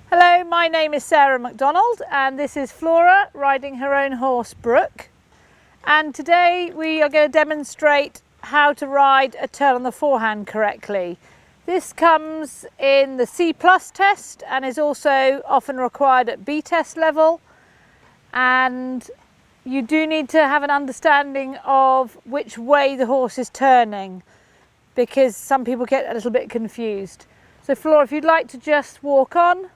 Hello, my name is Sarah MacDonald and this is Flora riding her own horse Brooke, and today we are going to demonstrate how to ride a turn on the forehand correctly. This comes in the C+ test and is also often required at B test level, and you do need to have an understanding of which way the horse is turning because some people get a little bit confused. So Flora, if you'd like to just walk on.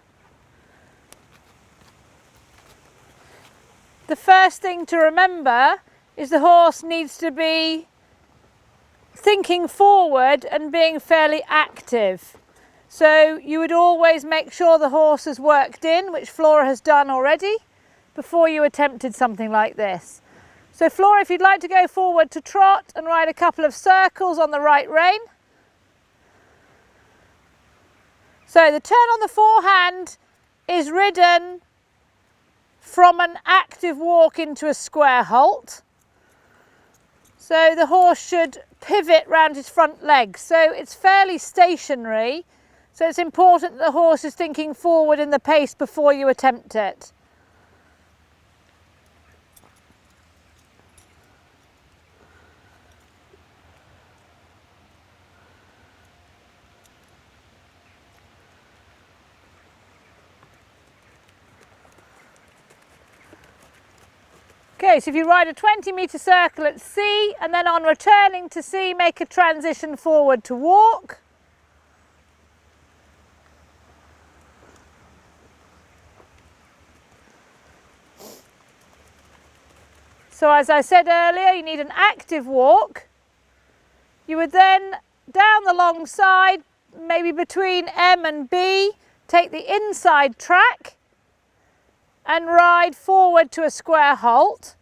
The first thing to remember is the horse needs to be thinking forward and being fairly active. So you would always make sure the horse has worked in, which Flora has done already, before you attempted something like this. So Flora, if you'd like to go forward to trot and ride a couple of circles on the right rein. So the turn on the forehand is ridden from an active walk into a square halt. So the horse should pivot round his front legs. So it's fairly stationary. So it's important that the horse is thinking forward in the pace before you attempt it. Okay, so if you ride a 20-metre circle at C and then on returning to C, make a transition forward to walk. So as I said earlier, you need an active walk. You would then, down the long side, maybe between M and B, take the inside track and ride forward to a square halt,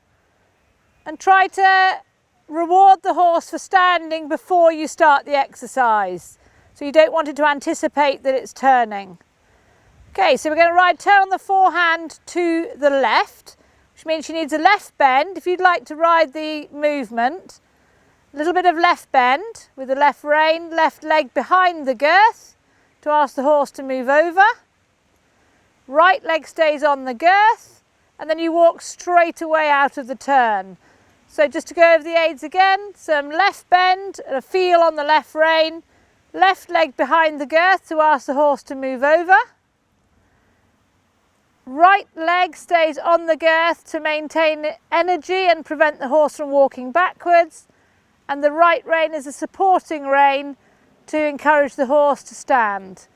and try to reward the horse for standing before you start the exercise. So you don't want it to anticipate that it's turning. Okay, so we're going to ride turn on the forehand to the left, which means she needs a left bend. If you'd like to ride the movement, a little bit of left bend with the left rein, left leg behind the girth to ask the horse to move over. Right leg stays on the girth, and then you walk straight away out of the turn. So just to go over the aids again, some left bend and a feel on the left rein, left leg behind the girth to ask the horse to move over. Right leg stays on the girth to maintain energy and prevent the horse from walking backwards. And the right rein is a supporting rein to encourage the horse to stand.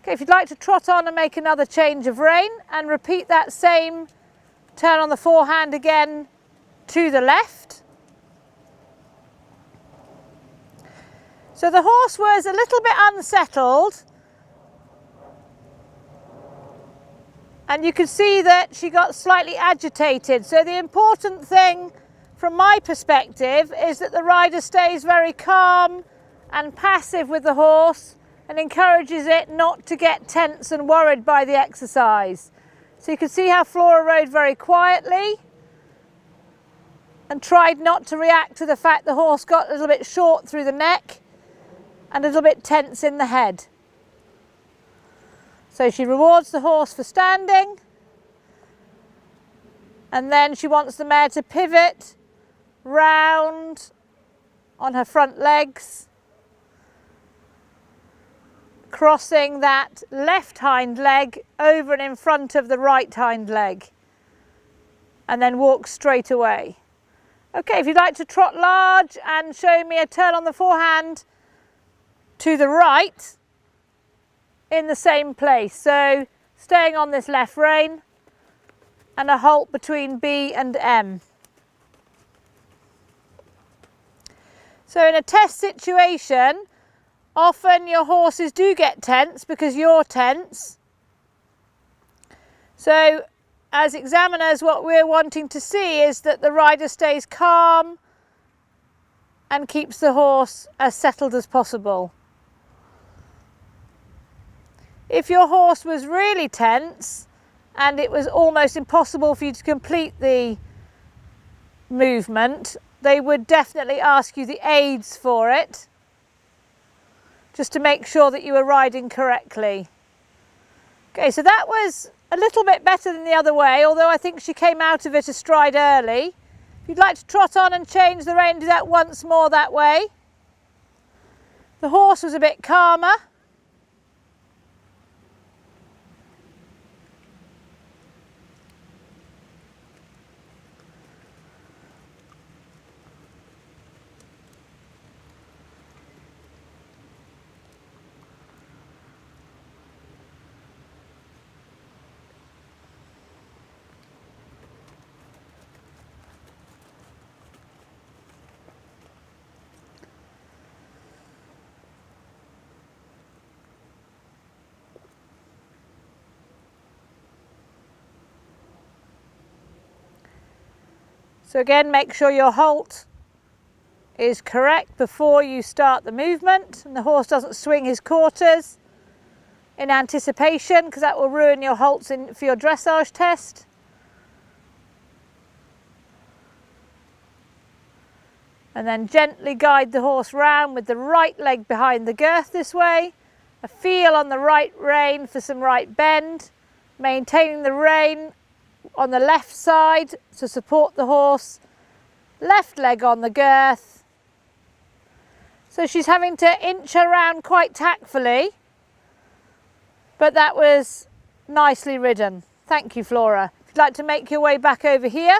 Okay, if you'd like to trot on and make another change of rein and repeat that same turn on the forehand again to the left. So the horse was a little bit unsettled, and you could see that she got slightly agitated. So the important thing from my perspective is that the rider stays very calm and passive with the horse and encourages it not to get tense and worried by the exercise. So you can see how Flora rode very quietly and tried not to react to the fact the horse got a little bit short through the neck and a little bit tense in the head. So she rewards the horse for standing, and then she wants the mare to pivot round on her front legs, crossing that left hind leg over and in front of the right hind leg, and then walk straight away. Okay, if you'd like to trot large and show me a turn on the forehand to the right in the same place. So staying on this left rein and a halt between B and M. So in a test situation, often your horses do get tense because you're tense. So as examiners, what we're wanting to see is that the rider stays calm and keeps the horse as settled as possible. If your horse was really tense and it was almost impossible for you to complete the movement, they would definitely ask you the aids for it, just to make sure that you were riding correctly. Okay, so that was a little bit better than the other way, although I think she came out of it a stride early. If you'd like to trot on and change the rein, do that once more that way. The horse was a bit calmer. So again, make sure your halt is correct before you start the movement and the horse doesn't swing his quarters in anticipation, because that will ruin your halts for your dressage test. And then gently guide the horse round with the right leg behind the girth this way. A feel on the right rein for some right bend, maintaining the rein on the left side to support the horse, left leg on the girth. So she's having to inch around quite tactfully, but that was nicely ridden. Thank you, Flora. If you'd like to make your way back over here.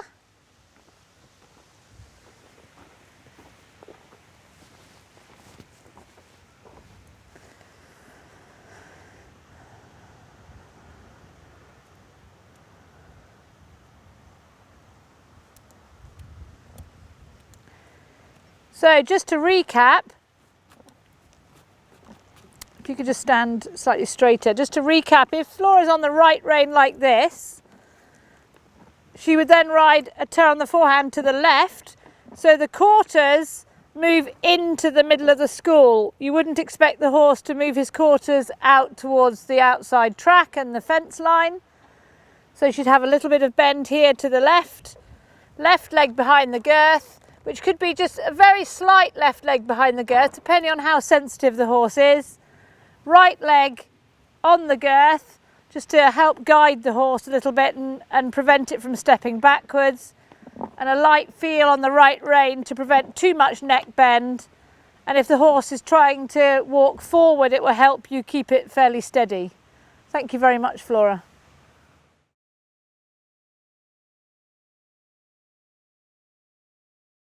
So just to recap, if you could just stand slightly straighter, just to recap, if Flora's on the right rein like this, she would then ride a turn on the forehand to the left, so the quarters move into the middle of the school. You wouldn't expect the horse to move his quarters out towards the outside track and the fence line. So she'd have a little bit of bend here to the left, left leg behind the girth, which could be just a very slight left leg behind the girth, depending on how sensitive the horse is. Right leg on the girth, just to help guide the horse a little bit and prevent it from stepping backwards. And a light feel on the right rein to prevent too much neck bend. And if the horse is trying to walk forward, it will help you keep it fairly steady. Thank you very much, Flora.